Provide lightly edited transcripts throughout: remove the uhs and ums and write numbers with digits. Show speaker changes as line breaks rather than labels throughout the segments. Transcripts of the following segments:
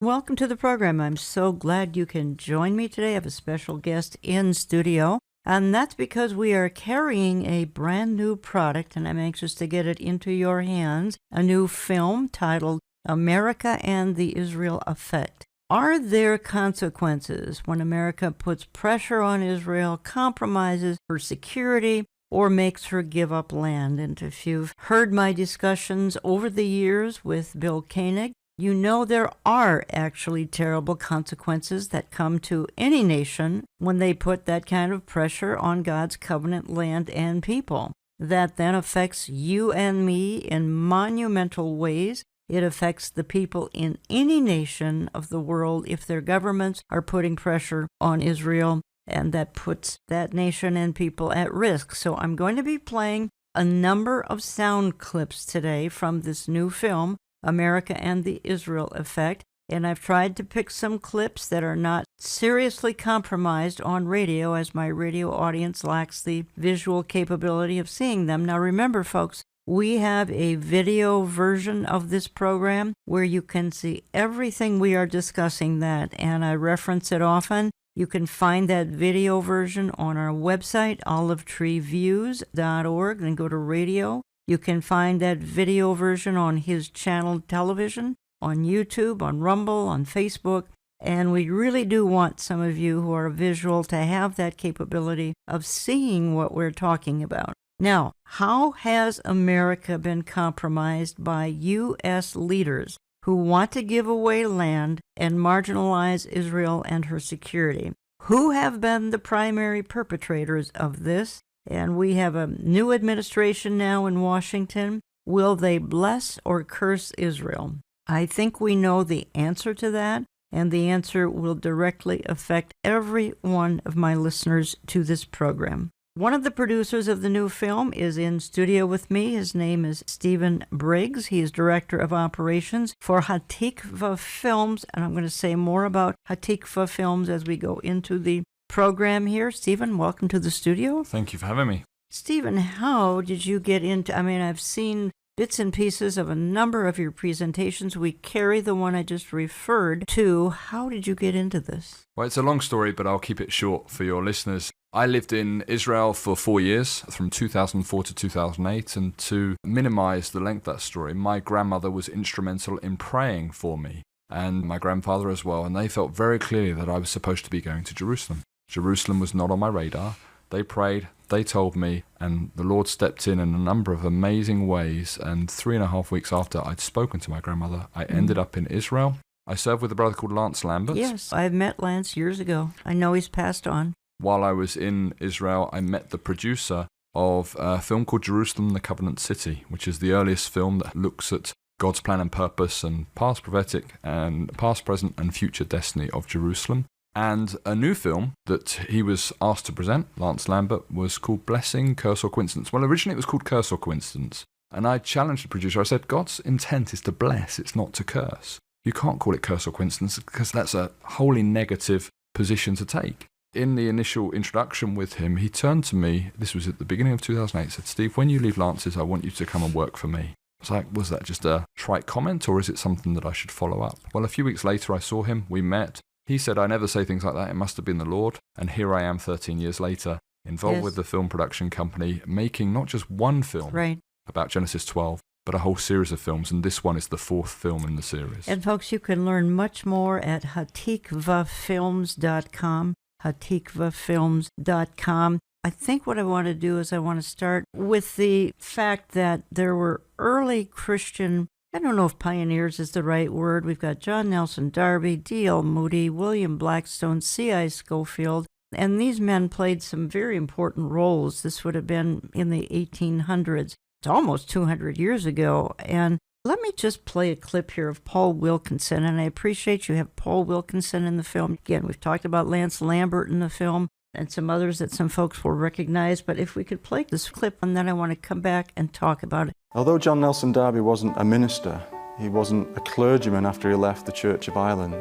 Welcome to the program. I'm so glad you can join me today. I have a special guest in studio, and that's because we are carrying a brand new product, and I'm anxious to get it into your hands, a new film titled America and the Israel Effect. Are there consequences when America puts pressure on Israel, compromises her security, or makes her give up land? And if you've heard my discussions over the years with Bill Koenig, you know there are actually terrible consequences that come to any nation when they put that kind of pressure on God's covenant land and people. That then affects you and me in monumental ways. It affects the people in any nation of the world if their governments are putting pressure on Israel, and that puts that nation and people at risk. So I'm going to be playing a number of sound clips today from this new film, America and the Israel Effect, and I've tried to pick some clips that are not seriously compromised on radio, as my radio audience lacks the visual capability of seeing them. Now remember, folks, we have a video version of this program where you can see everything we are discussing that, and I reference it often. You can find that video version on our website, olivetreeviews.org, and go to radio. You can find that video version on his channel television, on YouTube, on Rumble, on Facebook, and we really do want some of you who are visual to have that capability of seeing what we're talking about. Now, how has America been compromised by U.S. leaders who want to give away land and marginalize Israel and her security? Who have been the primary perpetrators of this? And we have a new administration now in Washington. Will they bless or curse Israel? I think we know the answer to that, and the answer will directly affect every one of my listeners to this program. One of the producers of the new film is in studio with me. His name is Stephen Briggs. He is Director of Operations for Hatikva Films, and I'm going to say more about Hatikva Films as we go into the program here. Stephen, welcome to the studio.
Thank you for having me.
Stephen, how did you get into, I've seen bits and pieces of a number of your presentations. We carry the one I just referred to. How did you get into this?
Well, it's a long story, but I'll keep it short for your listeners. I lived in Israel for 4 years, from 2004 to 2008, and to minimize the length of that story, my grandmother was instrumental in praying for me, and my grandfather as well, and they felt very clearly that I was supposed to be going to Jerusalem. Jerusalem was not on my radar. They prayed, they told me, and the Lord stepped in a number of amazing ways. And 3.5 weeks after I'd spoken to my grandmother, I ended up in Israel. I served with a brother called Lance Lambert.
Yes, I've met Lance years ago. I know he's passed on.
While I was in Israel, I met the producer of a film called Jerusalem, the Covenant City, which is the earliest film that looks at God's plan and purpose and past, prophetic, and past, present, and future destiny of Jerusalem. And a new film that he was asked to present, Lance Lambert, was called Blessing, Curse or Coincidence. Well, originally it was called Curse or Coincidence. And I challenged the producer. I said, God's intent is to bless, it's not to curse. You can't call it curse or coincidence because that's a wholly negative position to take. In the initial introduction with him, he turned to me, this was at the beginning of 2008, said, Steve, when you leave Lance's, I want you to come and work for me. I was like, was that just a trite comment or is it something that I should follow up? Well, a few weeks later I saw him, we met. He said, I never say things like that. It must have been the Lord. And here I am 13 years later, involved with the film production company, making not just one film about Genesis 12, but a whole series of films. And this one is the 4th film in the series.
And folks, you can learn much more at hatikvafilms.com, hatikvafilms.com. I think what I want to do is I want to start with the fact that there were early Christian, I don't know if pioneers is the right word. We've got John Nelson Darby, D.L. Moody, William Blackstone, C.I. Schofield, and these men played some very important roles. This would have been in the 1800s. It's almost 200 years ago. And let me just play a clip here of Paul Wilkinson, and I appreciate you have Paul Wilkinson in the film. Again, we've talked about Lance Lambert in the film and some others that some folks will recognize, but if we could play this clip, and then I want to come back and talk about it.
Although John Nelson Darby wasn't a minister, he wasn't a clergyman after he left the Church of Ireland,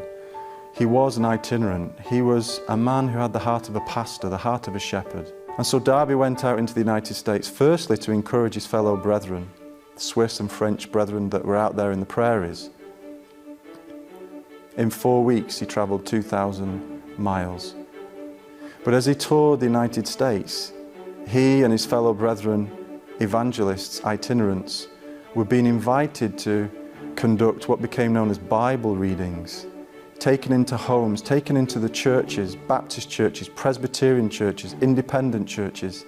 he was an itinerant. He was a man who had the heart of a pastor, the heart of a shepherd. And so Darby went out into the United States, firstly to encourage his fellow brethren, the Swiss and French brethren that were out there in the prairies. In 4 weeks, he traveled 2,000 miles. But as he toured the United States, he and his fellow brethren, evangelists, itinerants, were being invited to conduct what became known as Bible readings, taken into homes, taken into the churches, Baptist churches, Presbyterian churches, independent churches,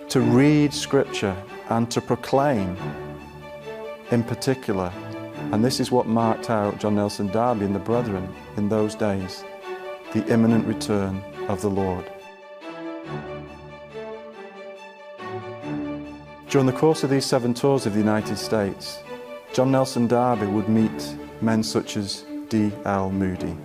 to read Scripture and to proclaim in particular. And this is what marked out John Nelson Darby and the brethren in those days, the imminent return of the Lord. During the course of these 7 tours of the United States, John Nelson Darby would meet men such as D.L. Moody.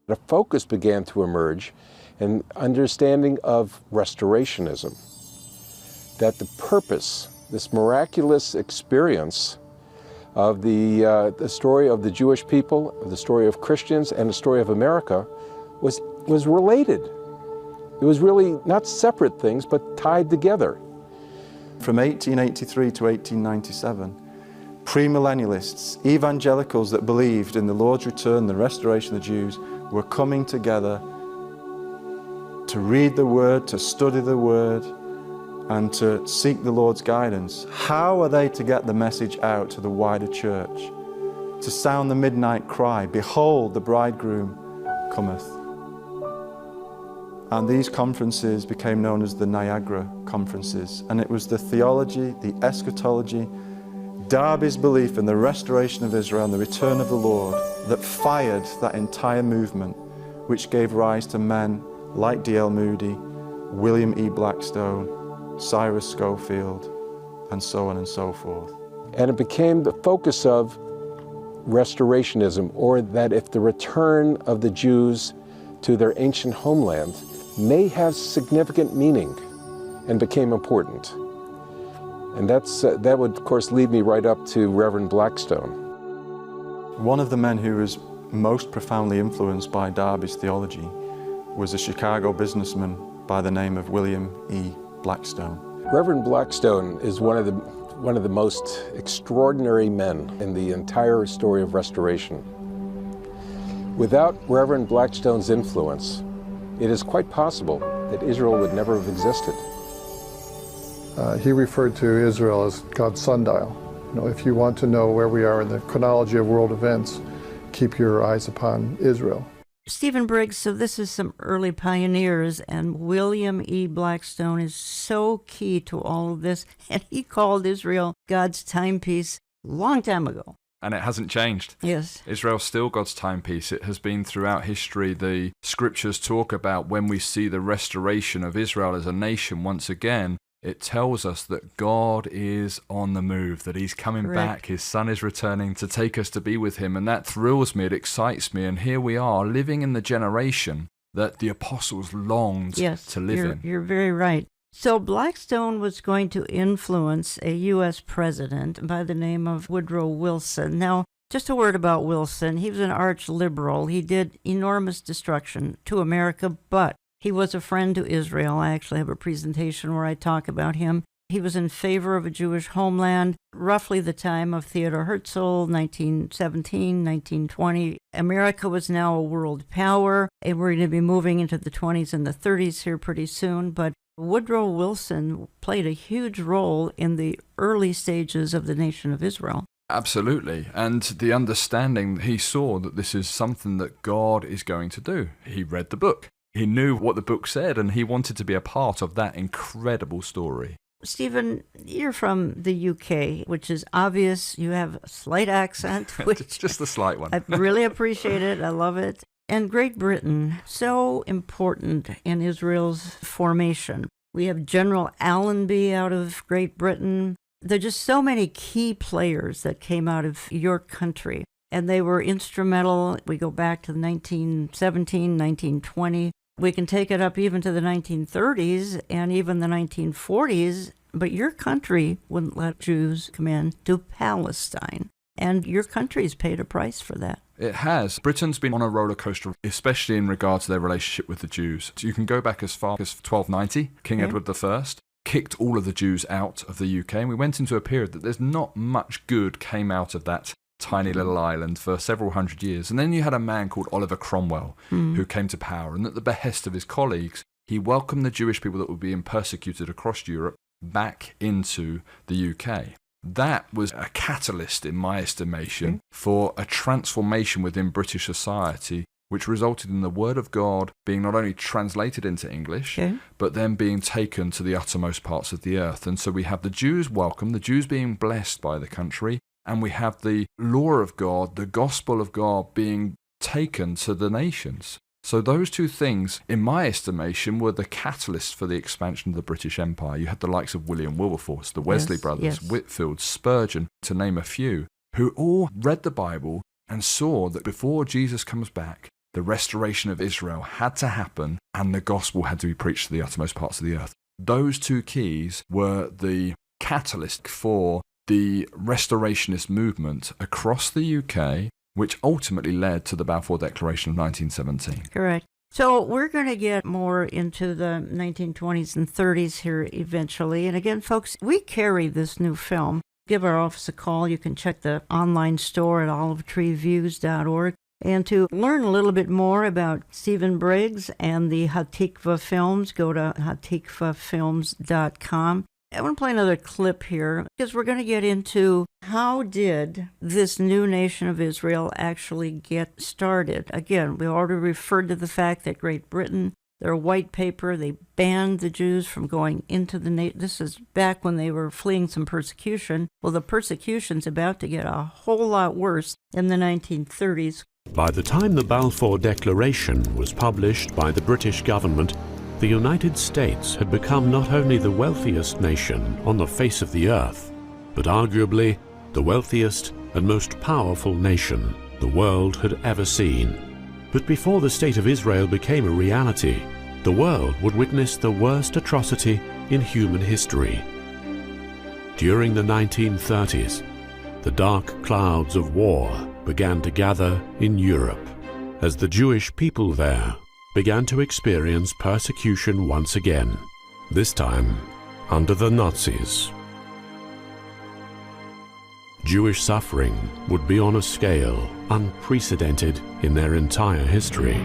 A focus began to emerge in understanding of restorationism, that the purpose, this miraculous experience of the story of the Jewish people, the story of Christians, and the story of America was related. It was really not separate things, but tied together.
From 1883 to 1897, premillennialists, evangelicals that believed in the Lord's return, the restoration of the Jews, were coming together to read the Word, to study the Word, and to seek the Lord's guidance. How are they to get the message out to the wider church? To sound the midnight cry, "Behold, the bridegroom cometh." And these conferences became known as the Niagara Conferences. And it was the theology, the eschatology, Darby's belief in the restoration of Israel and the return of the Lord that fired that entire movement, which gave rise to men like D.L. Moody, William E. Blackstone, Cyrus Schofield, and so on and so forth.
And it became the focus of restorationism, or that if the return of the Jews to their ancient homeland may have significant meaning, and became important. And that would, of course, lead me right up to Reverend Blackstone.
One of the men who was most profoundly influenced by Darby's theology was a Chicago businessman by the name of William E. Blackstone.
Reverend Blackstone is one of the most extraordinary men in the entire story of restoration. Without Reverend Blackstone's influence, it is quite possible that Israel would never have existed.
He referred to Israel as God's sundial. If you want to know where we are in the chronology of world events, keep your eyes upon Israel.
Stephen Briggs, so this is some early pioneers, and William E. Blackstone is so key to all of this, and he called Israel God's timepiece a long time ago.
And it hasn't changed.
Yes.
Israel's still God's timepiece. It has been throughout history. The scriptures talk about when we see the restoration of Israel as a nation once again, it tells us that God is on the move, that he's coming back. His son is returning to take us to be with him. And that thrills me. It excites me. And here we are living in the generation that the apostles longed to live in.
You're very right. So Blackstone was going to influence a U.S. president by the name of Woodrow Wilson. Now, just a word about Wilson. He was an arch liberal. He did enormous destruction to America, but he was a friend to Israel. I actually have a presentation where I talk about him. He was in favor of a Jewish homeland, roughly the time of Theodor Herzl, 1917, 1920. America was now a world power, and we're going to be moving into the 20s and the 30s here pretty soon, but Woodrow Wilson played a huge role in the early stages of the nation of Israel.
Absolutely. And the understanding, he saw that this is something that God is going to do. He read the book. He knew what the book said, and he wanted to be a part of that incredible story.
Stephen, you're from the UK, which is obvious. You have a slight accent. Which
just a slight one.
I really appreciate it. I love it. And Great Britain, so important in Israel's formation. We have General Allenby out of Great Britain. There are just so many key players that came out of your country, and they were instrumental. We go back to 1917, 1920. We can take it up even to the 1930s and even the 1940s, but your country wouldn't let Jews come in to Palestine. And your country's paid a price for that.
It has. Britain's been on a roller coaster, especially in regard to their relationship with the Jews. You can go back as far as 1290, King Edward I. kicked all of the Jews out of the UK, and we went into a period that there's not much good came out of that tiny little island for several hundred years. And then you had a man called Oliver Cromwell who came to power, and at the behest of his colleagues, he welcomed the Jewish people that were being persecuted across Europe back into the UK. That was a catalyst, in my estimation, for a transformation within British society, which resulted in the Word of God being not only translated into English, but then being taken to the uttermost parts of the earth. And so we have the Jews welcomed, the Jews being blessed by the country, and we have the law of God, the gospel of God being taken to the nations. So those two things, in my estimation, were the catalyst for the expansion of the British Empire. You had the likes of William Wilberforce, the Wesley brothers, Whitfield, Spurgeon, to name a few, who all read the Bible and saw that before Jesus comes back, the restoration of Israel had to happen and the gospel had to be preached to the uttermost parts of the earth. Those two keys were the catalyst for the restorationist movement across the UK, which ultimately led to the Balfour Declaration of 1917.
Correct. So we're going to get more into the 1920s and 30s here eventually. And again, folks, we carry this new film. Give our office a call. You can check the online store at olivetreeviews.org. And to learn a little bit more about Stephen Briggs and the Hatikva films, go to hatikvafilms.com. I want to play another clip here because we're going to get into how did this new nation of Israel actually get started. Again, we already referred to the fact that Great Britain, their white paper, they banned the Jews from going into the nation. This is back when they were fleeing some persecution. Well, the persecution's about to get a whole lot worse in the 1930s.
By the time the Balfour Declaration was published by the British government, the United States had become not only the wealthiest nation on the face of the earth, but arguably the wealthiest and most powerful nation the world had ever seen. But before the State of Israel became a reality, the world would witness the worst atrocity in human history. During the 1930s, the dark clouds of war began to gather in Europe as the Jewish people there began to experience persecution once again, this time under the Nazis. Jewish suffering would be on a scale unprecedented in their entire history.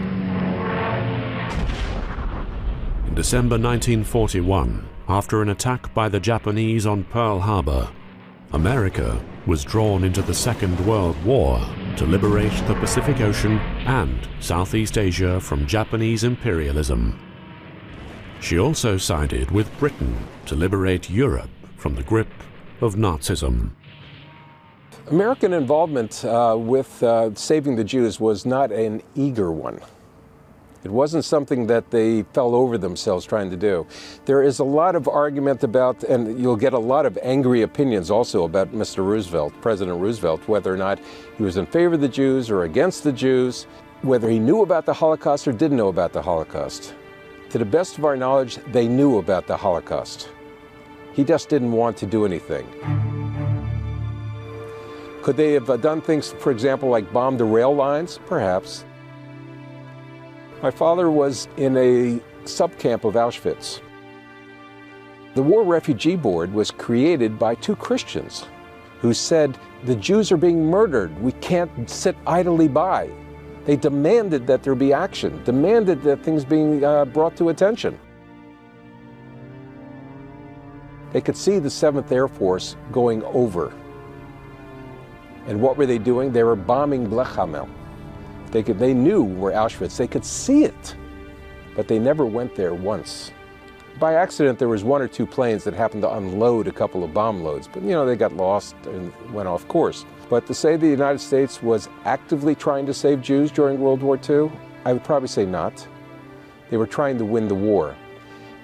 In December 1941, after an attack by the Japanese on Pearl Harbor, America was drawn into the Second World War to liberate the Pacific Ocean and Southeast Asia from Japanese imperialism. She also sided with Britain to liberate Europe from the grip of Nazism.
American involvement with saving the Jews was not an eager one. It wasn't something that they fell over themselves trying to do. There is a lot of argument about, and you'll get a lot of angry opinions also about Mr. Roosevelt, President Roosevelt, whether or not he was in favor of the Jews or against the Jews, whether he knew about the Holocaust or didn't know about the Holocaust. To the best of our knowledge, they knew about the Holocaust. He just didn't want to do anything. Could they have done things, for example, like bomb the rail lines? Perhaps. My father was in a subcamp of Auschwitz. The War Refugee Board was created by two Christians who said, the Jews are being murdered. We can't sit idly by. They demanded that there be action, demanded that things being brought to attention. They could see the 7th Air Force going over. And what were they doing? They were bombing Blech Hamel. They knew where Auschwitz, they could see it, but they never went there once. By accident, there was 1 or 2 planes that happened to unload a couple of bomb loads, but they got lost and went off course. But to say the United States was actively trying to save Jews during World War II, I would probably say not. They were trying to win the war.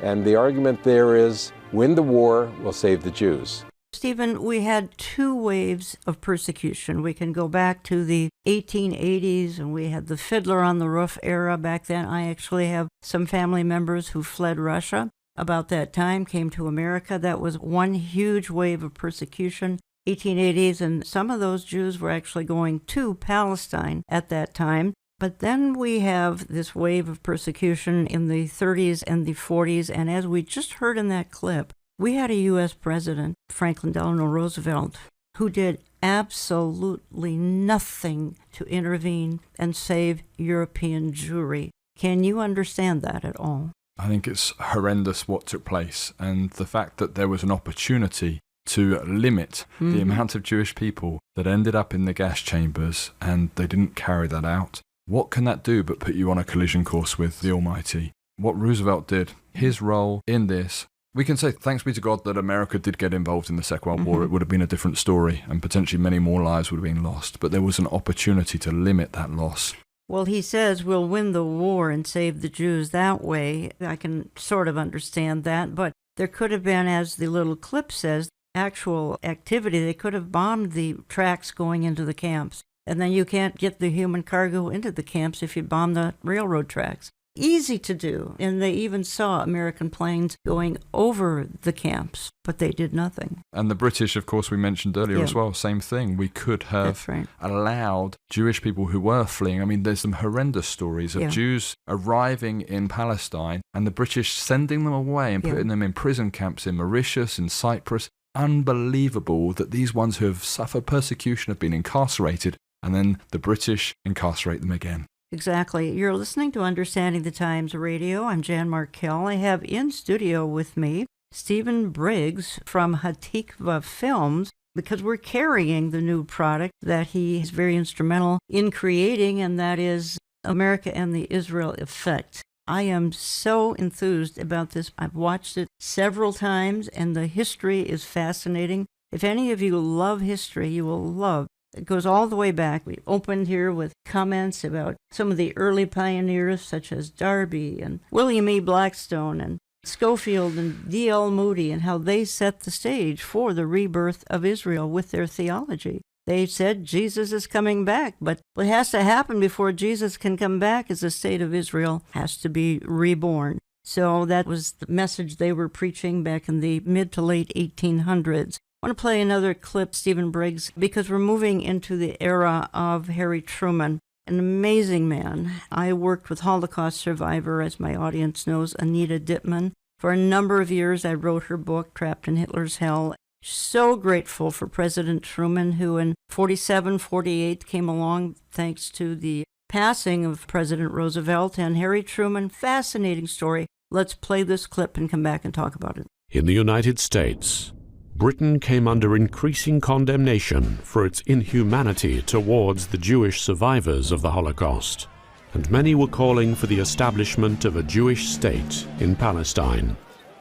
And the argument there is, win the war, we'll save the Jews.
Stephen, we had 2 waves of persecution. We can go back to the 1880s, and we had the Fiddler on the Roof era back then. I actually have some family members who fled Russia about that time, came to America. That was one huge wave of persecution, 1880s, and some of those Jews were actually going to Palestine at that time. But then we have this wave of persecution in the 30s and the 40s, and as we just heard in that clip, We had a U.S. president, Franklin Delano Roosevelt, who did absolutely nothing to intervene and save European Jewry. Can you understand that at all?
I think it's horrendous what took place, and the fact that there was an opportunity to limit the amount of Jewish people that ended up in the gas chambers, and they didn't carry that out. What can that do but put you on a collision course with the Almighty? What Roosevelt did, his role in this, we can say thanks be to God that America did get involved in the Second World War. It would have been a different story, and potentially many more lives would have been lost, but there was an opportunity to limit that loss.
Well, he says we'll win the war and save the Jews that way. I can sort of understand that, but there could have been, as the little clip says, actual activity. They could have bombed the tracks going into the camps, and then you can't get the human cargo into the camps if you bomb the railroad tracks. Easy to do, and they even saw American planes going over the camps, but they did nothing.
And the British, of course, we mentioned earlier as well, same thing. We could have allowed Jewish people who were fleeing. I mean, there's some horrendous stories of Jews arriving in Palestine and the British sending them away and putting them in prison camps in Mauritius, in Cyprus. Unbelievable that these ones who have suffered persecution have been incarcerated, and then the British incarcerate them again.
Exactly. You're listening to Understanding the Times Radio. I'm Jan Markell. I have in studio with me Stephen Briggs from Hatikva Films, because we're carrying the new product that he is very instrumental in creating, and that is America and the Israel Effect. I am so enthused about this. I've watched it several times, and the history is fascinating. If any of you love history, you will love. It goes all the way back. We opened here with comments about some of the early pioneers, such as Darby and William E. Blackstone and Schofield and D.L. Moody, and how they set the stage for the rebirth of Israel with their theology. They said Jesus is coming back, but what has to happen before Jesus can come back is the state of Israel has to be reborn. So that was the message they were preaching back in the mid to late 1800s. I want to play another clip, Stephen Briggs, because we're moving into the era of Harry Truman, an amazing man. I worked with Holocaust survivor, as my audience knows, Anita Dittman. For a number of years, I wrote her book, Trapped in Hitler's Hell. So grateful for President Truman, who in 47, 48 came along thanks to the passing of President Roosevelt and Harry Truman. Fascinating story. Let's play this clip and come back and talk about it.
In the United States, Britain came under increasing condemnation for its inhumanity towards the Jewish survivors of the Holocaust, and many were calling for the establishment of a Jewish state in Palestine.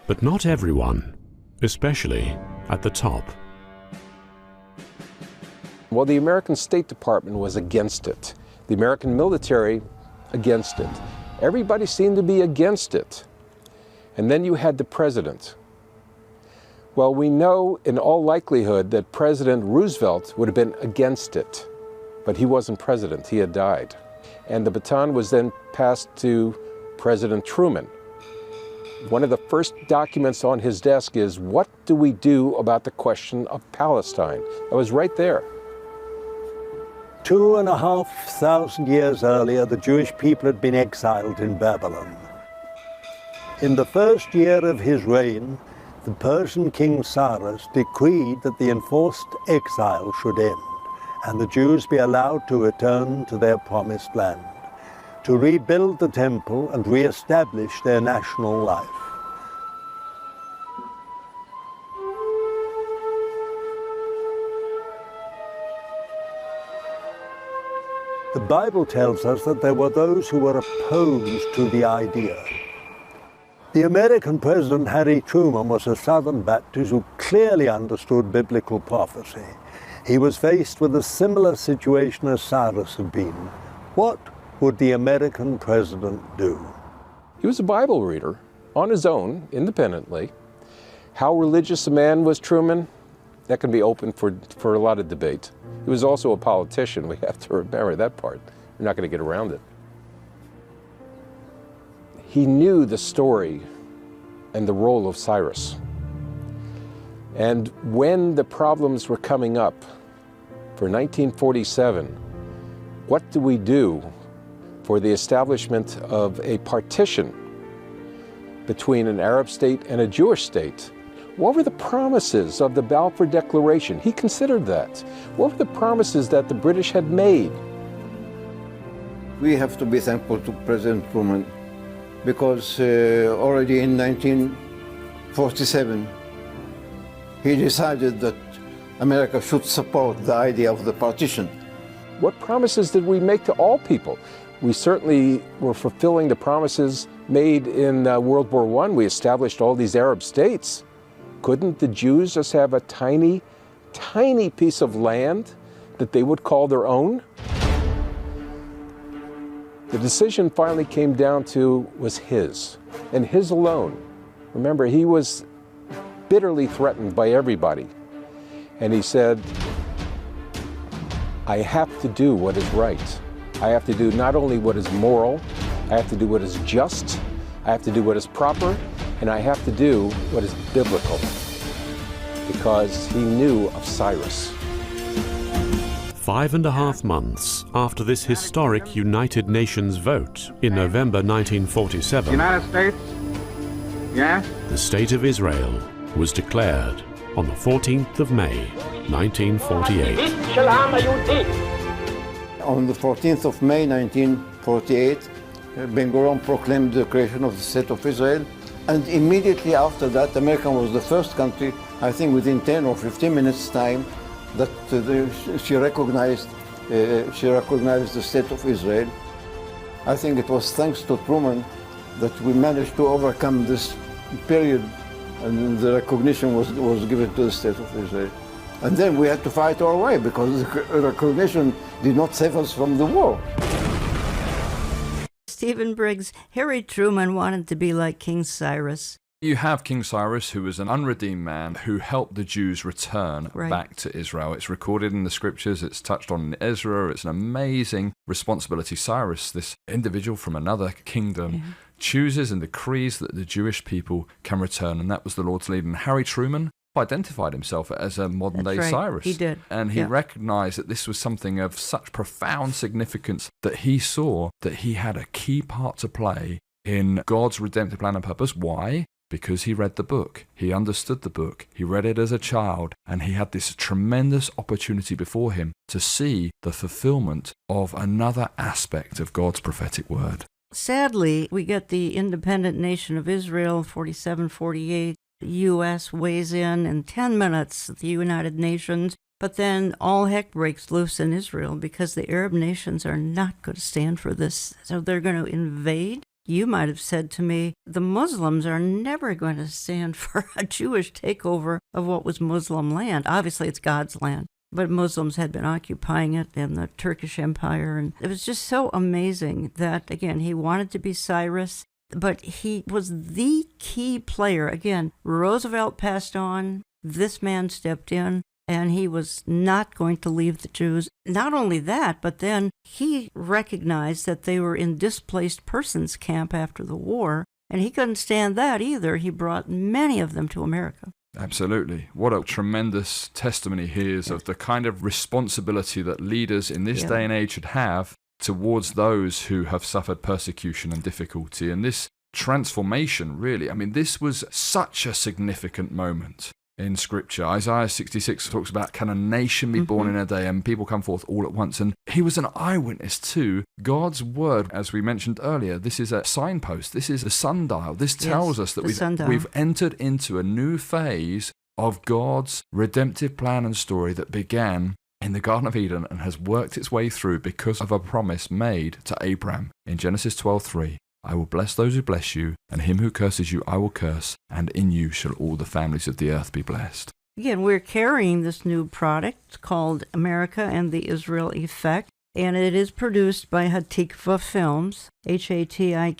But not everyone, especially at the top.
Well, the American State Department was against it. The American military against it. Everybody seemed to be against it. And then you had the president. Well, we know in all likelihood that President Roosevelt would have been against it, but he wasn't president, he had died. And the baton was then passed to President Truman. One of the first documents on his desk is, what do we do about the question of Palestine? That was right there.
2,500 years earlier, the Jewish people had been exiled in Babylon. In the first year of his reign, the Persian king Cyrus decreed that the enforced exile should end and the Jews be allowed to return to their promised land, to rebuild the temple and re-establish their national life. The Bible tells us that there were those who were opposed to the idea. The American president, Harry Truman, was a Southern Baptist who clearly understood biblical prophecy. He was faced with a similar situation as Cyrus had been. What would the American president do?
He was a Bible reader on his own, independently. How religious a man was Truman? That can be open for a lot of debate. He was also a politician. We have to remember that part. We're not going to get around it. He knew the story and the role of Cyrus. And when the problems were coming up for 1947, what do we do for the establishment of a partition between an Arab state and a Jewish state? What were the promises of the Balfour Declaration? He considered that. What were the promises that the British had made?
We have to be thankful to President Truman because already in 1947 he decided that America should support the idea of the partition.
What promises did we make to all people? We certainly were fulfilling the promises made in World War I. We established all these Arab states. Couldn't the Jews just have a tiny, tiny piece of land that they would call their own? The decision finally came down to was his, and his alone. Remember, he was bitterly threatened by everybody. And he said, I have to do what is right. I have to do not only what is moral, I have to do what is just, I have to do what is proper, and I have to do what is biblical. Because he knew of Cyrus.
5.5 months after this historic United Nations vote in November 1947,
United States, yes?
the State of Israel was declared on the 14th of May, 1948.
On the 14th of May 1948, Ben-Gurion proclaimed the creation of the State of Israel, and immediately after that, America was the first country, I think within 10 or 15 minutes time, that she recognized the State of Israel. I think it was thanks to Truman that we managed to overcome this period, and the recognition was given to the State of Israel. And then we had to fight our way because the recognition did not save us from the war.
Stephen Briggs, Harry Truman wanted to be like King Cyrus.
You have King Cyrus, who was an unredeemed man who helped the Jews return back to Israel. It's recorded in the scriptures, it's touched on in Ezra, it's an amazing responsibility. Cyrus, this individual from another kingdom, chooses and decrees that the Jewish people can return, and that was the Lord's lead. And Harry Truman identified himself as a modern-day Cyrus.
He did.
And he recognized that this was something of such profound significance that he saw that he had a key part to play in God's redemptive plan and purpose. Why? Because he read the book, he understood the book, he read it as a child, and he had this tremendous opportunity before him to see the fulfillment of another aspect of God's prophetic word.
Sadly, we get the independent nation of Israel, 47-48. The U.S. weighs in 10 minutes, the United Nations. But then all heck breaks loose in Israel because the Arab nations are not going to stand for this. So they're going to invade. You might have said to me, the Muslims are never going to stand for a Jewish takeover of what was Muslim land. Obviously, it's God's land, but Muslims had been occupying it in the Turkish Empire. And it was just so amazing that, again, he wanted to be Cyrus, but he was the key player. Again, Roosevelt passed on, this man stepped in, and he was not going to leave the Jews. Not only that, but then he recognized that they were in displaced persons camp after the war, and he couldn't stand that either. He brought many of them to America.
Absolutely. What a tremendous testimony he is of the kind of responsibility that leaders in this day and age should have towards those who have suffered persecution and difficulty. And this transformation, really, I mean, this was such a significant moment in Scripture. Isaiah 66 talks about, can a nation be born in a day, and people come forth all at once. And he was an eyewitness to God's word. As we mentioned earlier, this is a signpost. This is a sundial. This tells us that we've entered into a new phase of God's redemptive plan and story that began in the Garden of Eden and has worked its way through because of a promise made to Abraham in Genesis 12:3. I will bless those who bless you, and him who curses you I will curse, and in you shall all the families of the earth be blessed.
Again, we're carrying this new product called America and the Israel Effect, and it is produced by Hatikvah Films, Hatikvah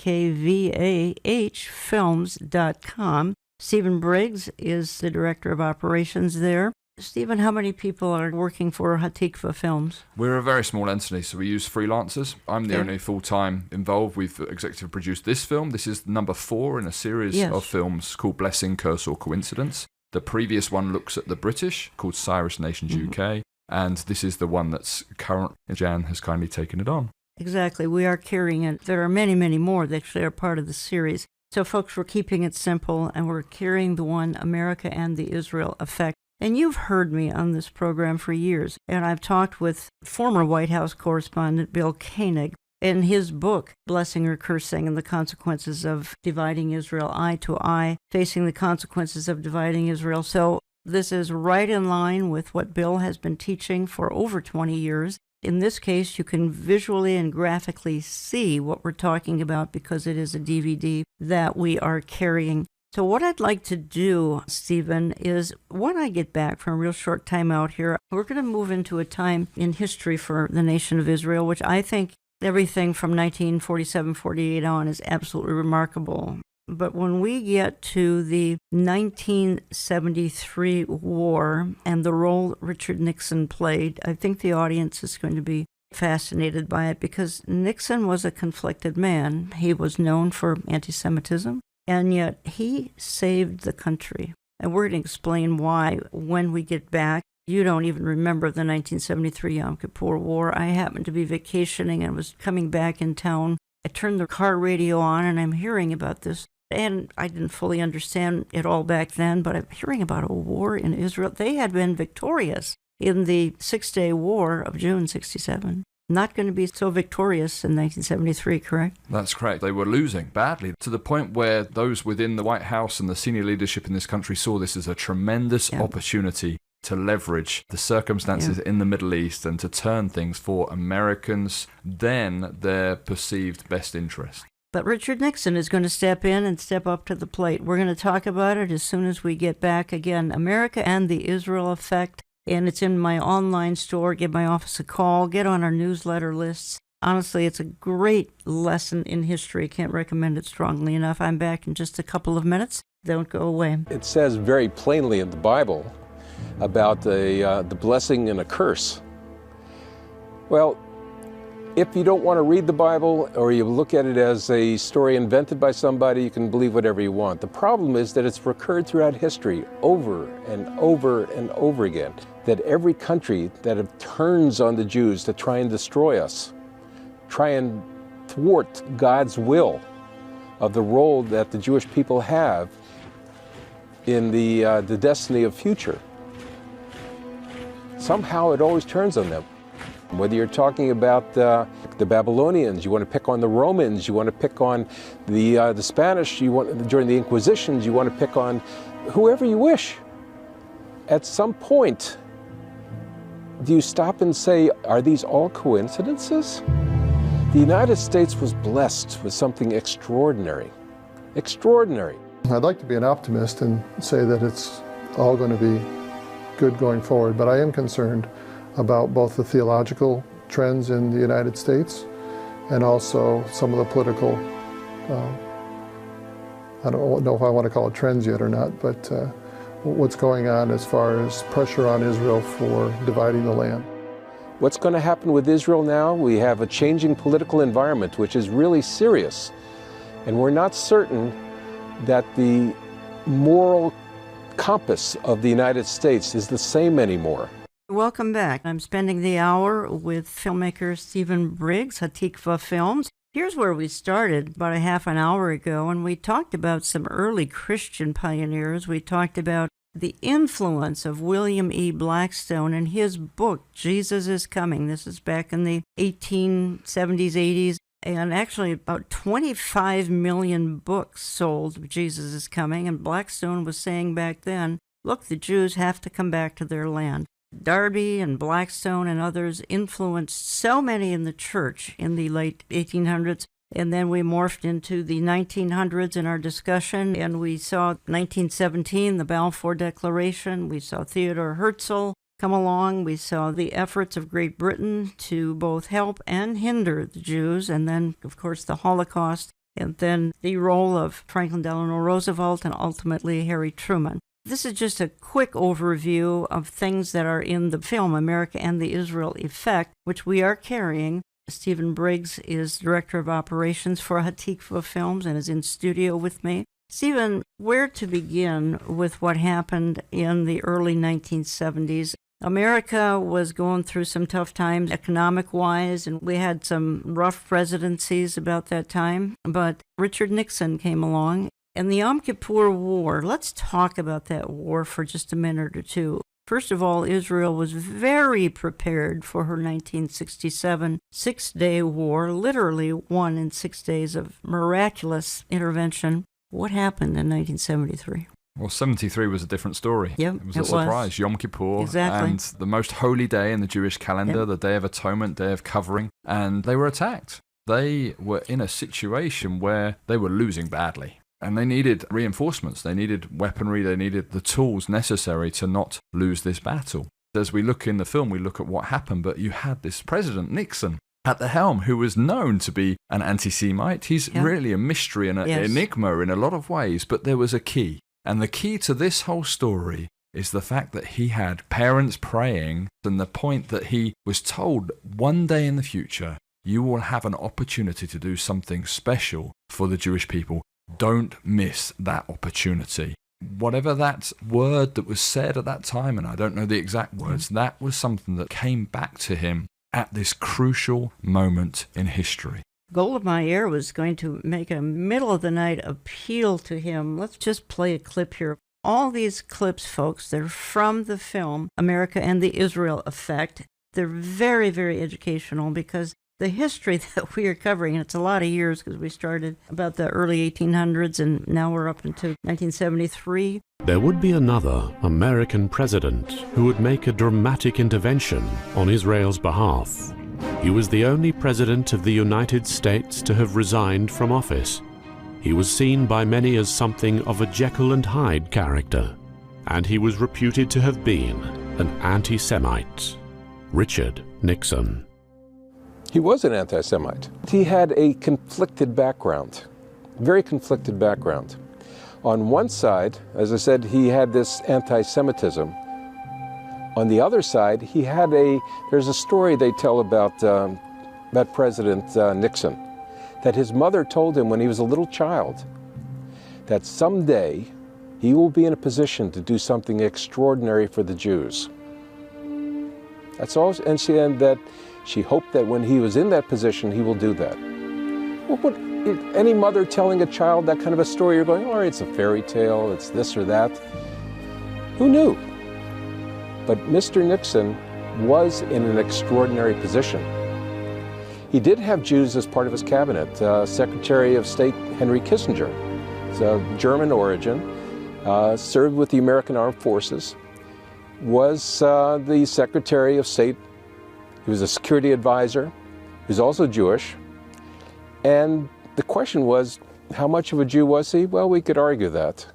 Films.com. Stephen Briggs is the Director of Operations there. Stephen, how many people are working for Hatikvah Films?
We're a very small entity, so we use freelancers. I'm the only full-time involved. We've executive produced this film. This is number 4 in a series of films called Blessing, Curse or Coincidence. The previous one looks at the British, called Cyrus Nations UK, and this is the one that's current. Jan has kindly taken it on.
Exactly. We are carrying it. There are many, many more that actually are part of the series. So, folks, we're keeping it simple, and we're carrying the one America and the Israel Effect. And you've heard me on this program for years, and I've talked with former White House correspondent Bill Koenig in his book, Blessing or Cursing and the Consequences of Dividing Israel, Eye to Eye, Facing the Consequences of Dividing Israel. So this is right in line with what Bill has been teaching for over 20 years. In this case, you can visually and graphically see what we're talking about because it is a DVD that we are carrying. So what I'd like to do, Stephen, is when I get back from a real short time out here, we're going to move into a time in history for the nation of Israel, which I think everything from 1947-48 on is absolutely remarkable. But when we get to the 1973 war and the role Richard Nixon played, I think the audience is going to be fascinated by it because Nixon was a conflicted man. He was known for anti-Semitism. And yet he saved the country. And we're going to explain why when we get back. You don't even remember the 1973 Yom Kippur War. I happened to be vacationing and was coming back in town. I turned the car radio on and I'm hearing about this. And I didn't fully understand it all back then, but I'm hearing about a war in Israel. They had been victorious in the Six-Day War of June 67. Not going to be so victorious in 1973, correct?
That's correct. They were losing badly to the point where those within the White House and the senior leadership in this country saw this as a tremendous opportunity to leverage the circumstances in the Middle East and to turn things for Americans, then their perceived best interest.
But Richard Nixon is going to step in and step up to the plate. We're going to talk about it as soon as we get back. Again, America and the Israel Effect. And it's in my online store. Give my office a call. Get on our newsletter lists. Honestly, it's a great lesson in history. Can't recommend it strongly enough. I'm back in just a couple of minutes. Don't go away.
It says very plainly in the Bible about the blessing and a curse. Well, if you don't want to read the Bible or you look at it as a story invented by somebody, you can believe whatever you want. The problem is that it's recurred throughout history over and over and over again, that every country that turns on the Jews to try and destroy us, try and thwart God's will of the role that the Jewish people have in the destiny of future, somehow it always turns on them. Whether you're talking about the Babylonians, you want to pick on the Romans, you want to pick on the Spanish, during the Inquisitions, you want to pick on whoever you wish. At some point, do you stop and say, are these all coincidences? The United States was blessed with something extraordinary. Extraordinary.
I'd like to be an optimist and say that it's all going to be good going forward, but I am concerned about both the theological trends in the United States and also some of the political, I don't know if I want to call it trends yet or not, but what's going on as far as pressure on Israel for dividing the land.
What's going to happen with Israel now? We have a changing political environment, which is really serious. And we're not certain that the moral compass of the United States is the same anymore.
Welcome back. I'm spending the hour with filmmaker Stephen Briggs, Hatikva Films. Here's where we started about a half an hour ago, and we talked about some early Christian pioneers. We talked about the influence of William E. Blackstone and his book, Jesus is Coming. This is back in the 1870s, 80s, and actually about 25 million books sold of Jesus is Coming, and Blackstone was saying back then, look, the Jews have to come back to their land. Darby and Blackstone and others influenced so many in the church in the late 1800s, and then we morphed into the 1900s in our discussion, and we saw 1917, the Balfour Declaration, we saw Theodore Herzl come along, we saw the efforts of Great Britain to both help and hinder the Jews, and then, of course, the Holocaust, and then the role of Franklin Delano Roosevelt and ultimately Harry Truman. This is just a quick overview of things that are in the film America and the Israel Effect, which we are carrying. Stephen Briggs is Director of Operations for Hatikva Films and is in studio with me. Stephen, where to begin with what happened in the early 1970s? America was going through some tough times economic-wise, and we had some rough presidencies about that time. But Richard Nixon came along, and the Yom Kippur War, let's talk about that war for just a minute or two. First of all, Israel was very prepared for her 1967 six-day war, literally won in 6 days of miraculous intervention. What happened in 1973?
Well, 73 was a different story.
Yep,
it was a surprise. Yom Kippur.
Exactly.
And the most holy day in the Jewish calendar,
Yep.
the Day of Atonement, Day of Covering. And they were attacked. They were in a situation where they were losing badly. And they needed reinforcements. They needed weaponry. They needed the tools necessary to not lose this battle. As we look in the film, we look at what happened. But you had this President Nixon at the helm, who was known to be an anti-Semite. He's really a mystery and an enigma in a lot of ways. But there was a key. And the key to this whole story is the fact that he had parents praying, and the point that he was told one day in the future, you will have an opportunity to do something special for the Jewish people. Don't miss that opportunity. Whatever that word that was said at that time, and I don't know the exact words, that was something that came back to him at this crucial moment in history.
Golda Meir was going to make a middle-of-the-night appeal to him. Let's just play a clip here. All these clips, folks, they're from the film America and the Israel Effect. They're very, very educational because the history that we are covering, and it's a lot of years because we started about the early 1800s and now we're up into 1973.
There would be another American president who would make a dramatic intervention on Israel's behalf. He was the only president of the United States to have resigned from office. He was seen by many as something of a Jekyll and Hyde character, and he was reputed to have been an anti-Semite. Richard Nixon.
He was an anti-Semite. He had a conflicted background, very conflicted background. On one side, as I said, he had this anti-Semitism. On the other side, there's a story they tell about President Nixon, that his mother told him when he was a little child that someday he will be in a position to do something extraordinary for the Jews. That's all, and she hoped that when he was in that position, he will do that. Well, any mother telling a child that kind of a story, you're going, oh, it's a fairy tale, it's this or that. Who knew? But Mr. Nixon was in an extraordinary position. He did have Jews as part of his cabinet. Secretary of State Henry Kissinger, he's of German origin, served with the American Armed Forces, was the Secretary of State. He was a security advisor. He was also Jewish. And the question was, how much of a Jew was he? Well, we could argue that.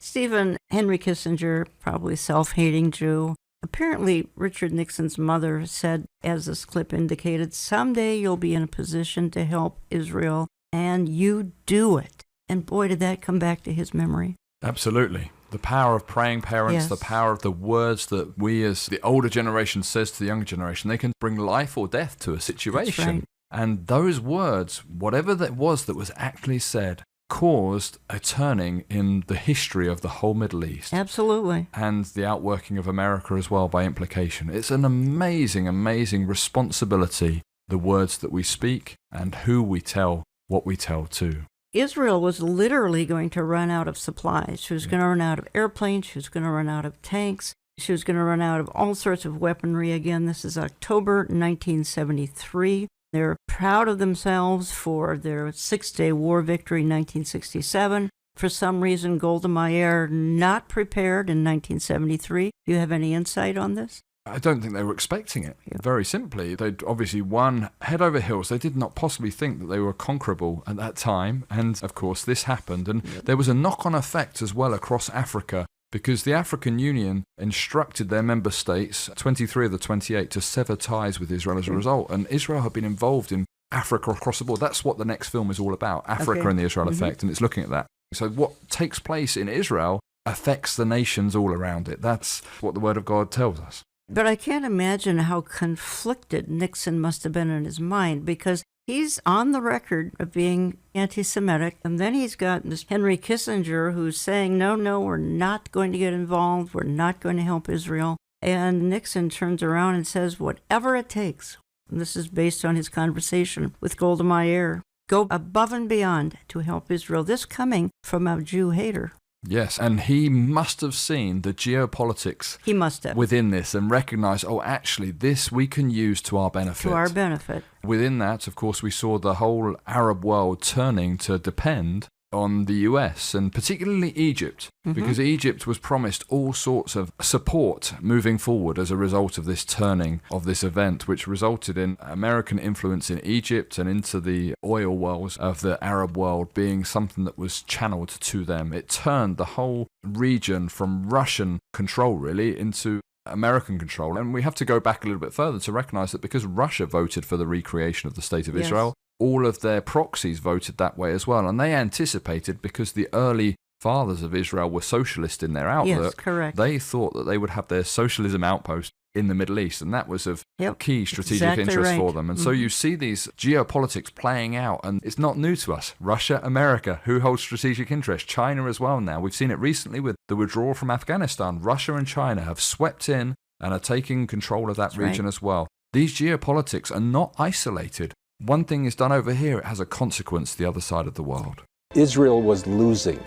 Stephen, Henry Kissinger, probably self-hating Jew. Apparently, Richard Nixon's mother said, as this clip indicated, someday you'll be in a position to help Israel, and you do it. And boy, did that come back to his memory.
Absolutely. The power of praying parents, the power of the words that we as the older generation says to the younger generation, they can bring life or death to a situation.
That's right.
And those words, whatever that was actually said, caused a turning in the history of the whole Middle East.
Absolutely.
And the outworking of America as well by implication. It's an amazing, amazing responsibility, the words that we speak and who we tell what we tell to.
Israel was literally going to run out of supplies. She was going to run out of airplanes. She was going to run out of tanks. She was going to run out of all sorts of weaponry. Again, this is October 1973. They're proud of themselves for their six-day war victory in 1967. For some reason, Golda Meir not prepared in 1973. Do you have any insight on this?
I don't think they were expecting it. Very simply, they'd obviously won head over heels. They did not possibly think that they were conquerable at that time. And of course, this happened. And there was a knock-on effect as well across Africa, because the African Union instructed their member states, 23 of the 28, to sever ties with Israel as a result. And Israel had been involved in Africa across the board. That's what the next film is all about, Africa and the Israel effect. And it's looking at that. So what takes place in Israel affects the nations all around it. That's what the Word of God tells us.
But I can't imagine how conflicted Nixon must have been in his mind, because he's on the record of being anti-Semitic, and then he's got this Henry Kissinger who's saying, no, we're not going to get involved, we're not going to help Israel. And Nixon turns around and says, whatever it takes, and this is based on his conversation with Golda Meir, go above and beyond to help Israel. This coming from a Jew hater.
Yes, and he must have seen the geopolitics
He must have.
within this and recognized, actually, this we can use to our benefit.
To our benefit.
Within that, of course, we saw the whole Arab world turning to depend on the US, and particularly Egypt, because Egypt was promised all sorts of support moving forward as a result of this turning of this event, which resulted in American influence in Egypt and into the oil wells of the Arab world being something that was channeled to them. It turned the whole region from Russian control, really, into American control. And we have to go back a little bit further to recognize that because Russia voted for the recreation of the State of Israel, all of their proxies voted that way as well. And they anticipated, because the early fathers of Israel were socialist in their outlook,
Yes, correct.
they thought that they would have their socialism outpost in the Middle East, and that was of key strategic
Exactly
interest
right.
for them. And so you see these geopolitics playing out, and it's not new to us. Russia, America, who holds strategic interest? China as well now. We've seen it recently with the withdrawal from Afghanistan. Russia and China have swept in and are taking control of that region as well. These geopolitics are not isolated. One thing is done over here, it has a consequence to the other side of the world.
Israel was losing.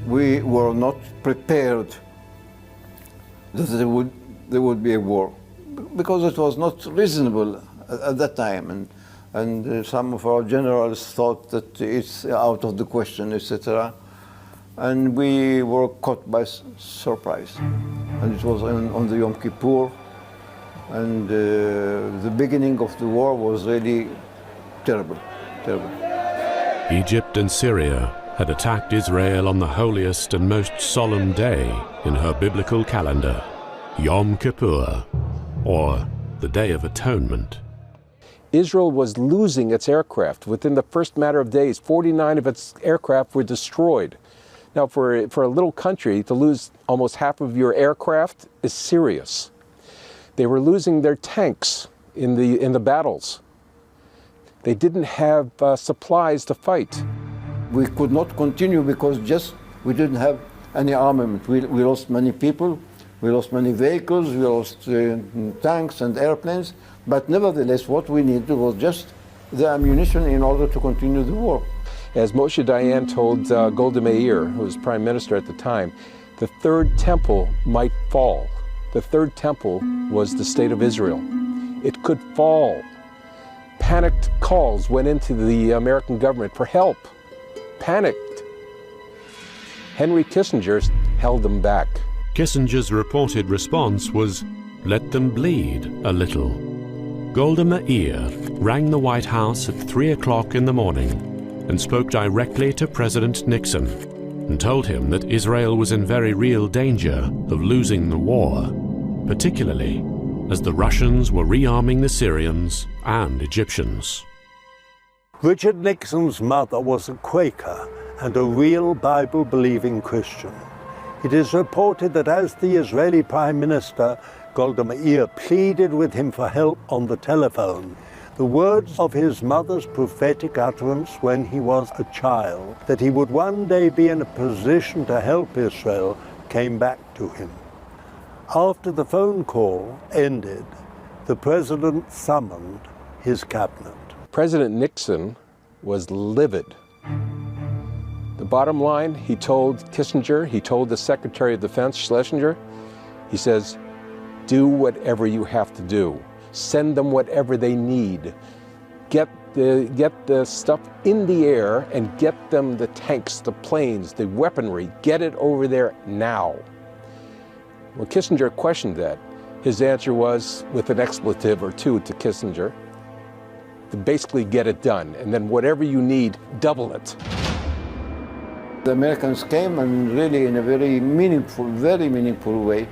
We were not prepared that there would be a war, because it was not reasonable at that time, and some of our generals thought that it's out of the question, etc. And we were caught by surprise, and it was on the Yom Kippur, and the beginning of the war was really terrible.
Egypt and Syria had attacked Israel on the holiest and most solemn day in her biblical calendar, Yom Kippur, or the Day of Atonement.
Israel was losing its aircraft. Within the first matter of days, 49 of its aircraft were destroyed. Now, for a little country to lose almost half of your aircraft is serious. They were losing their tanks in the battles. They didn't have supplies to fight.
We could not continue because we didn't have any armament. We lost many people, we lost many vehicles, we lost tanks and airplanes, but nevertheless what we needed was just the ammunition in order to continue the war.
As Moshe Dayan told Golda Meir, who was prime minister at the time, the third temple might fall. The third temple was the state of Israel. It could fall. Panicked calls went into the American government for help. Panicked. Henry Kissinger held them back.
Kissinger's reported response was, "Let them bleed a little." Golda Meir rang the White House at 3 o'clock in the morning and spoke directly to President Nixon and told him that Israel was in very real danger of losing the war, particularly as the Russians were rearming the Syrians and Egyptians.
Richard Nixon's mother was a Quaker and a real Bible-believing Christian. It is reported that as the Israeli Prime Minister, Golda Meir pleaded with him for help on the telephone, the words of his mother's prophetic utterance when he was a child, that he would one day be in a position to help Israel, came back to him. After the phone call ended, the president summoned his cabinet.
President Nixon was livid. The bottom line, he told Kissinger, he told the Secretary of Defense, Schlesinger, he says, do whatever you have to do. Send them whatever they need. Get the stuff in the air and get them the tanks, the planes, the weaponry. Get it over there now. When Kissinger questioned that, his answer was, with an expletive or two to Kissinger, to basically get it done, and then whatever you need, double it.
The Americans came, and really in a very meaningful way,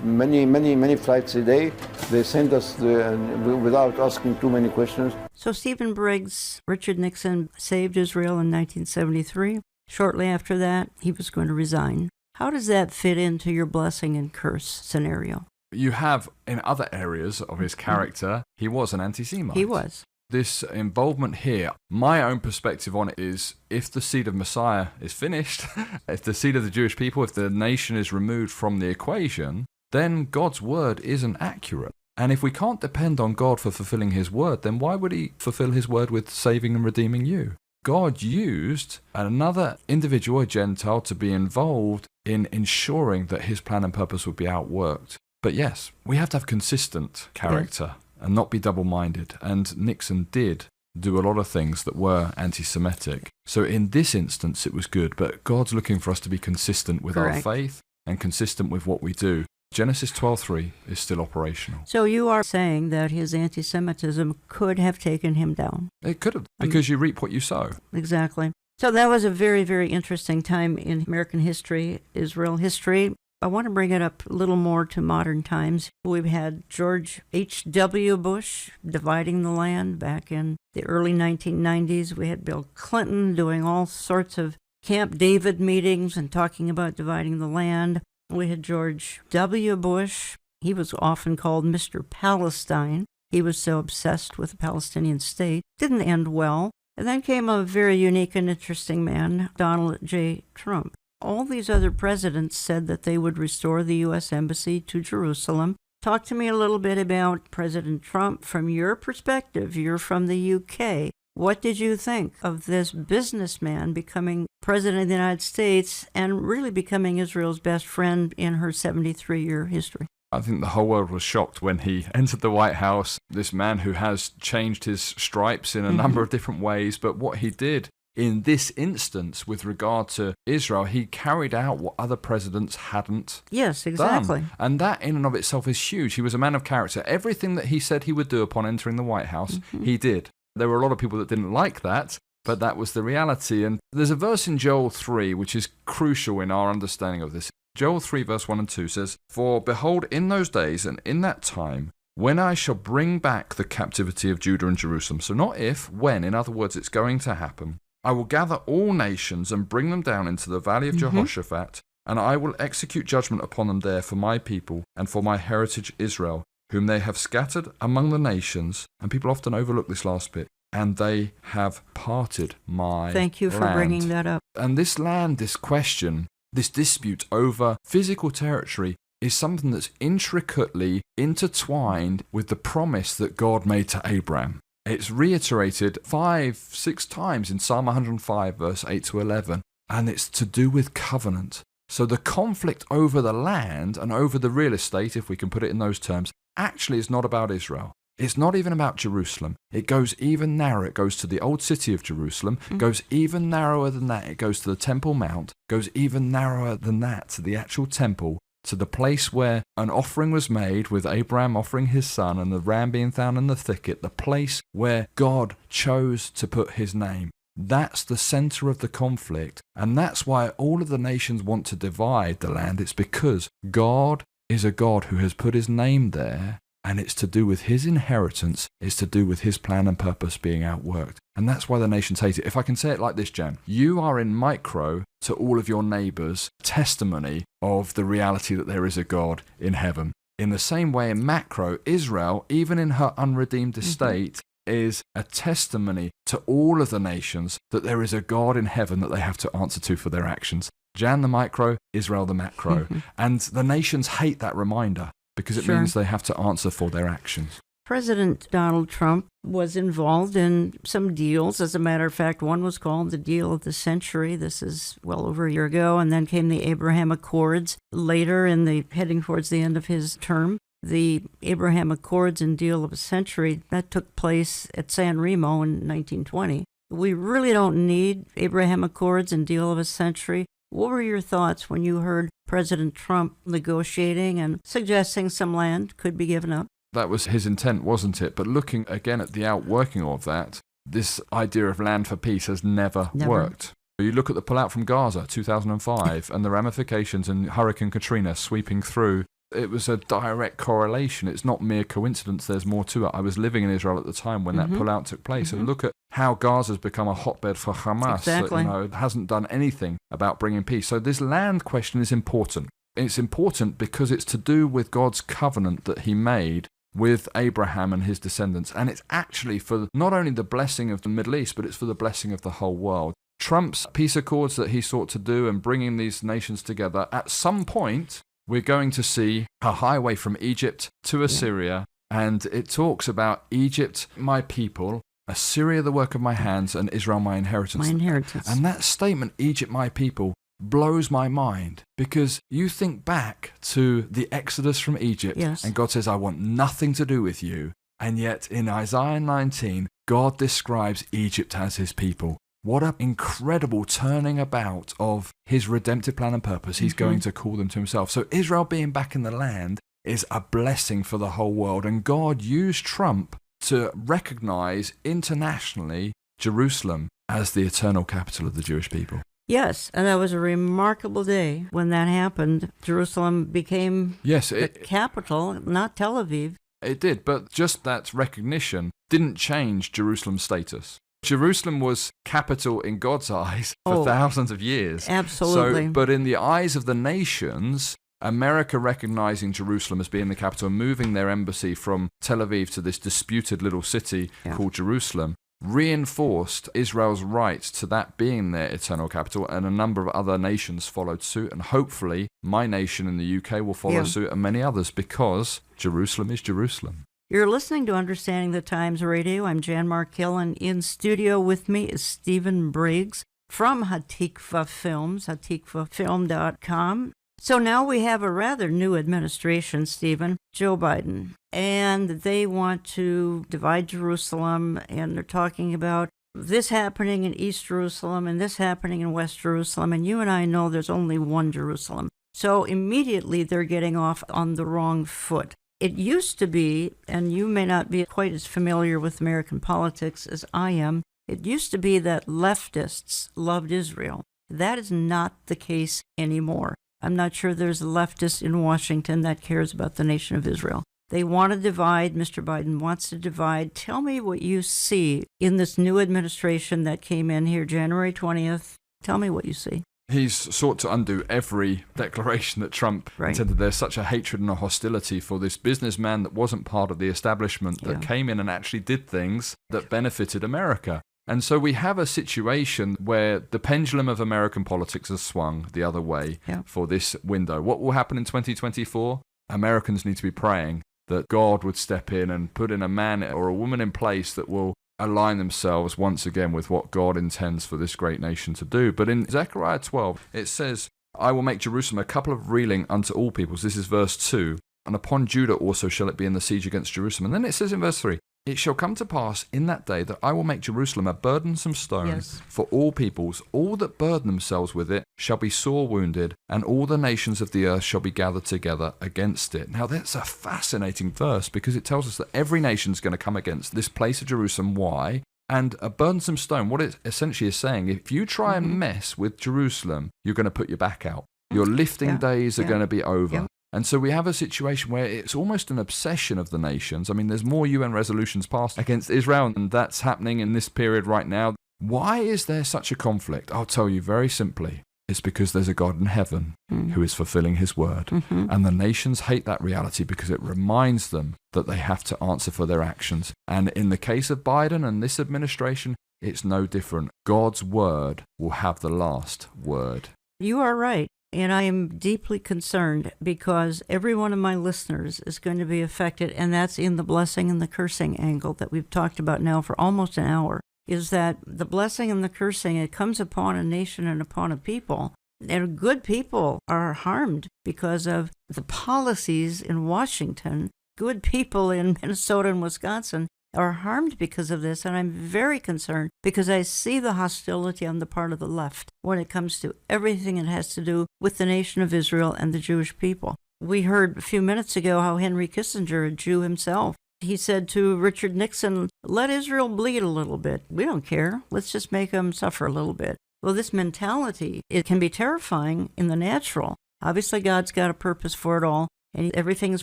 many flights a day. They sent us without asking too many questions.
So Stephen Briggs, Richard Nixon saved Israel in 1973. Shortly after that, he was going to resign. How does that fit into your blessing and curse scenario?
You have, in other areas of his character, he was an anti-Semite.
He was.
This involvement here, my own perspective on it is, if the seed of Messiah is finished, if the seed of the Jewish people, if the nation is removed from the equation, then God's word isn't accurate. And if we can't depend on God for fulfilling his word, then why would he fulfill his word with saving and redeeming you? God used another individual, a Gentile, to be involved in ensuring that his plan and purpose would be outworked. But yes, we have to have consistent character and not be double-minded. And Nixon did do a lot of things that were anti-Semitic. So in this instance, it was good. But God's looking for us to be consistent with our faith and consistent with what we do. Genesis 12:3 is still operational.
So you are saying that his anti-Semitism could have taken him down?
It could have, because you reap what you sow.
Exactly. So that was a very, very interesting time in American history, Israel history. I want to bring it up a little more to modern times. We've had George H.W. Bush dividing the land back in the early 1990s. We had Bill Clinton doing all sorts of Camp David meetings and talking about dividing the land. We had George W. Bush. He was often called Mr. Palestine. He was so obsessed with the Palestinian state. Didn't end well. And then came a very unique and interesting man, Donald J. Trump. All these other presidents said that they would restore the U.S. Embassy to Jerusalem. Talk to me a little bit about President Trump from your perspective. You're from the U.K. What did you think of this businessman becoming president of the United States and really becoming Israel's best friend in her 73-year history?
I think the whole world was shocked when he entered the White House, this man who has changed his stripes in a number of different ways, but what he did in this instance with regard to Israel, he carried out what other presidents hadn't done. And that in and of itself is huge. He was a man of character. Everything that he said he would do upon entering the White House, he did. There were a lot of people that didn't like that, but that was the reality. And there's a verse in Joel 3 which is crucial in our understanding of this. Joel 3 verse 1 and 2 says, "For behold, in those days and in that time, when I shall bring back the captivity of Judah and Jerusalem," so not if, when, in other words, it's going to happen, "I will gather all nations and bring them down into the valley of Jehoshaphat, and I will execute judgment upon them there for my people and for my heritage Israel, whom they have scattered among the nations," and people often overlook this last bit, "and they have parted my
Thank you for
land."
bringing that up.
And this land, this question, this dispute over physical territory is something that's intricately intertwined with the promise that God made to Abraham. It's reiterated 5-6 times in Psalm 105, verse 8 to 11, and it's to do with covenant. So the conflict over the land and over the real estate, if we can put it in those terms, actually is not about Israel. It's not even about Jerusalem. It goes even narrower. It goes to the old city of Jerusalem, goes even narrower than that. It goes to the Temple Mount, goes even narrower than that to the actual temple, to the place where an offering was made with Abraham offering his son and the ram being found in the thicket, the place where God chose to put his name. That's the center of the conflict, and that's why all of the nations want to divide the land. It's because God is a God who has put his name there, and it's to do with his inheritance, it's to do with his plan and purpose being outworked. And that's why the nations hate it. If I can say it like this, Jan, you are in micro to all of your neighbors testimony of the reality that there is a God in heaven. In the same way, in macro, Israel, even in her unredeemed estate, is a testimony to all of the nations that there is a God in heaven that they have to answer to for their actions. Jan the micro, Israel the macro. And the nations hate that reminder because it means they have to answer for their actions.
President Donald Trump was involved in some deals. As a matter of fact, one was called the Deal of the Century. This is well over a year ago. And then came the Abraham Accords later heading towards the end of his term. The Abraham Accords and Deal of a Century, that took place at San Remo in 1920. We really don't need Abraham Accords and Deal of a Century. What were your thoughts when you heard President Trump negotiating and suggesting some land could be given up?
That was his intent, wasn't it? But looking again at the outworking of that, this idea of land for peace has never worked. You look at the pullout from Gaza, 2005, and the ramifications and Hurricane Katrina sweeping through. It was a direct correlation. It's not mere coincidence. There's more to it. I was living in Israel at the time when that pullout took place. And look at how Gaza's become a hotbed for Hamas.
Exactly.
It hasn't done anything about bringing peace. So this land question is important. It's important because it's to do with God's covenant that he made with Abraham and his descendants. And it's actually for not only the blessing of the Middle East, but it's for the blessing of the whole world. Trump's peace accords that he sought to do and bringing these nations together, at some point, we're going to see a highway from Egypt to Assyria, and it talks about Egypt, my people, Assyria, the work of my hands, and Israel, my inheritance.
My inheritance.
And that statement, Egypt, my people, blows my mind, because you think back to the Exodus from Egypt, and God says, I want nothing to do with you. And yet in Isaiah 19, God describes Egypt as his people. What an incredible turning about of his redemptive plan and purpose. He's going to call them to himself. So Israel being back in the land is a blessing for the whole world. And God used Trump to recognize internationally Jerusalem as the eternal capital of the Jewish people.
Yes, and that was a remarkable day when that happened. Jerusalem became the capital, not Tel Aviv.
It did, but just that recognition didn't change Jerusalem's status. Jerusalem was capital in God's eyes for thousands of years.
Absolutely.
But in the eyes of the nations, America recognizing Jerusalem as being the capital and moving their embassy from Tel Aviv to this disputed little city called Jerusalem reinforced Israel's right to that being their eternal capital, and a number of other nations followed suit, and hopefully my nation in the UK will follow suit, and many others, because Jerusalem is Jerusalem.
You're listening to Understanding the Times Radio. I'm Jan Markell, and in studio with me is Stephen Briggs from Hatikva Films, hatikvafilm.com. So now we have a rather new administration, Stephen, Joe Biden, and they want to divide Jerusalem, and they're talking about this happening in East Jerusalem and this happening in West Jerusalem, and you and I know there's only one Jerusalem. So immediately they're getting off on the wrong foot. It used to be, and you may not be quite as familiar with American politics as I am, it used to be that leftists loved Israel. That is not the case anymore. I'm not sure there's a leftist in Washington that cares about the nation of Israel. They want to divide. Mr. Biden wants to divide. Tell me what you see in this new administration that came in here January 20th. Tell me what you see.
He's sought to undo every declaration that Trump intended. There's such a hatred and a hostility for this businessman that wasn't part of the establishment, that came in and actually did things that benefited America. And so we have a situation where the pendulum of American politics has swung the other way for this window. What will happen in 2024? Americans need to be praying that God would step in and put in a man or a woman in place that will align themselves once again with what God intends for this great nation to do. But in Zechariah 12, it says, I will make Jerusalem a couple of reeling unto all peoples. This is verse 2. And upon Judah also shall it be in the siege against Jerusalem. And then it says in verse 3, it shall come to pass in that day that I will make Jerusalem a burdensome stone for all peoples. All that burden themselves with it shall be sore wounded, and all the nations of the earth shall be gathered together against it. Now that's a fascinating verse, because it tells us that every nation is going to come against this place of Jerusalem. Why? And a burdensome stone, what it essentially is saying, if you try and mess with Jerusalem, you're going to put your back out. Your lifting days are going to be over. And so we have a situation where it's almost an obsession of the nations. I mean, there's more UN resolutions passed against Israel, and that's happening in this period right now. Why is there such a conflict? I'll tell you very simply. It's because there's a God in heaven who is fulfilling his word. And the nations hate that reality because it reminds them that they have to answer for their actions. And in the case of Biden and this administration, it's no different. God's word will have the last word.
You are right. And I am deeply concerned because every one of my listeners is going to be affected, and that's in the blessing and the cursing angle that we've talked about now for almost an hour, is that the blessing and the cursing, it comes upon a nation and upon a people. And good people are harmed because of the policies in Washington. Good people in Minnesota and Wisconsin are harmed because of this, and I'm very concerned because I see the hostility on the part of the left when it comes to everything that has to do with the nation of Israel and the Jewish people. We heard a few minutes ago how Henry Kissinger, a Jew himself, he said to Richard Nixon, let Israel bleed a little bit. We don't care. Let's just make them suffer a little bit. Well, this mentality, it can be terrifying in the natural. Obviously, God's got a purpose for it all. And everything is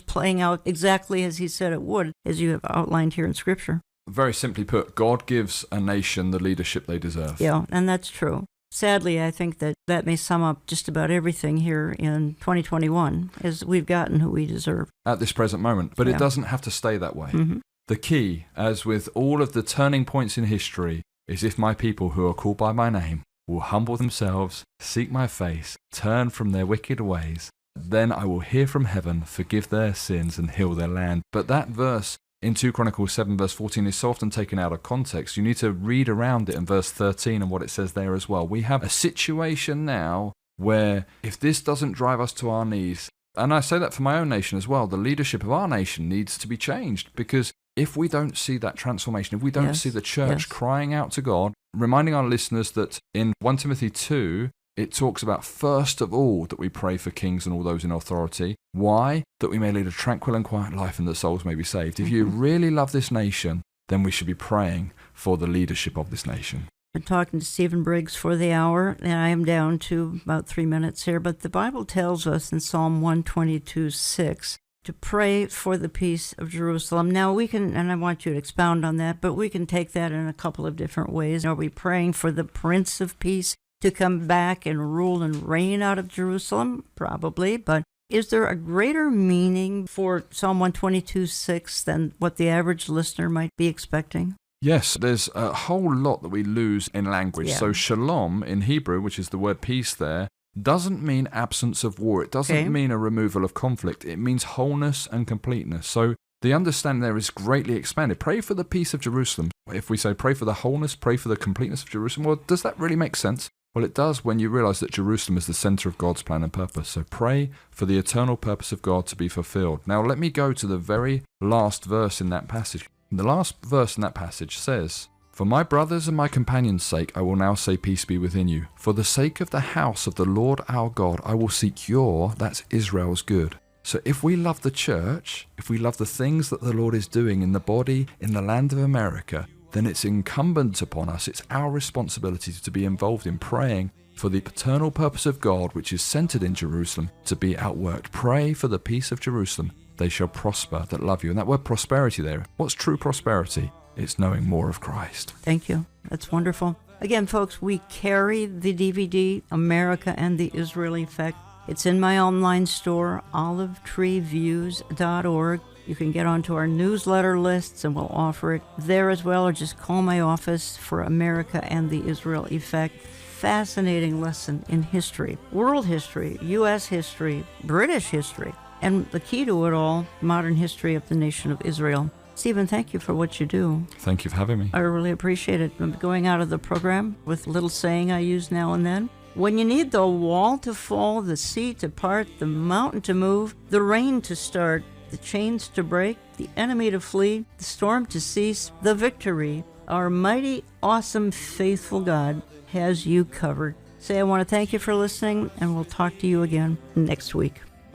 playing out exactly as he said it would, as you have outlined here in Scripture.
Very simply put, God gives a nation the leadership they deserve.
Yeah, and that's true. Sadly, I think that may sum up just about everything here in 2021, as we've gotten who we deserve.
At this present moment. But it doesn't have to stay that way. The key, as with all of the turning points in history, is if my people who are called by my name will humble themselves, seek my face, turn from their wicked ways, Then I will hear from heaven, forgive their sins, and heal their land. But that verse in 2 Chronicles 7 verse 14 is so often taken out of context. You need to read around it in verse 13 and what it says there as well. We have a situation now where if this doesn't drive us to our knees, and I say that for my own nation as well, the leadership of our nation needs to be changed, because if we don't see that transformation, if we don't see the church crying out to God, reminding our listeners that in 1 Timothy 2, it talks about first of all that we pray for kings and all those in authority. Why? That we may lead a tranquil and quiet life and that souls may be saved. If you really love this nation, then we should be praying for the leadership of this nation.
I'm talking to Stephen Briggs for the hour, and I am down to about 3 minutes here, but the Bible tells us in Psalm 122:6 to pray for the peace of Jerusalem. Now we can, and I want you to expound on that, but we can take that in a couple of different ways. Are we praying for the Prince of Peace to come back and rule and reign out of Jerusalem? Probably, but is there a greater meaning for Psalm 122:6 than what the average listener might be expecting?
Yes, there's a whole lot that we lose in language.
Yeah.
So shalom in Hebrew, which is the word peace there, doesn't mean absence of war. It doesn't mean a removal of conflict. It means wholeness and completeness. So the understanding there is greatly expanded. Pray for the peace of Jerusalem. If we say pray for the wholeness, pray for the completeness of Jerusalem, well, does that really make sense? Well, it does when you realize that Jerusalem is the center of God's plan and purpose. So pray for the eternal purpose of God to be fulfilled. Now let me go to the very last verse in that passage. The last verse in that passage says, "For my brothers and my companions' sake, I will now say peace be within you. For the sake of the house of the Lord our God, I will seek that's Israel's good." So if we love the church, if we love the things that the Lord is doing in the body, in the land of America, then it's incumbent upon us, it's our responsibility to be involved in praying for the eternal purpose of God, which is centered in Jerusalem, to be outworked. Pray for the peace of Jerusalem. They shall prosper that love you. And that word prosperity there, what's true prosperity? It's knowing more of Christ.
Thank you. That's wonderful. Again, folks, we carry the DVD, America and the Israel Effect. It's in my online store, olivetreeviews.org. You can get onto our newsletter lists and we'll offer it there as well, or just call my office for America and the Israel Effect. Fascinating lesson in history, world history, U.S. history, British history, and the key to it all, modern history of the nation of Israel. Stephen, thank you for what you do.
Thank you for having me.
I really appreciate it. I'm going out of the program with a little saying I use now and then. When you need the wall to fall, the sea to part, the mountain to move, the rain to start, the chains to break, the enemy to flee, the storm to cease, the victory, our mighty, awesome, faithful God has you covered. Say, I want to thank you for listening, and we'll talk to you again next week.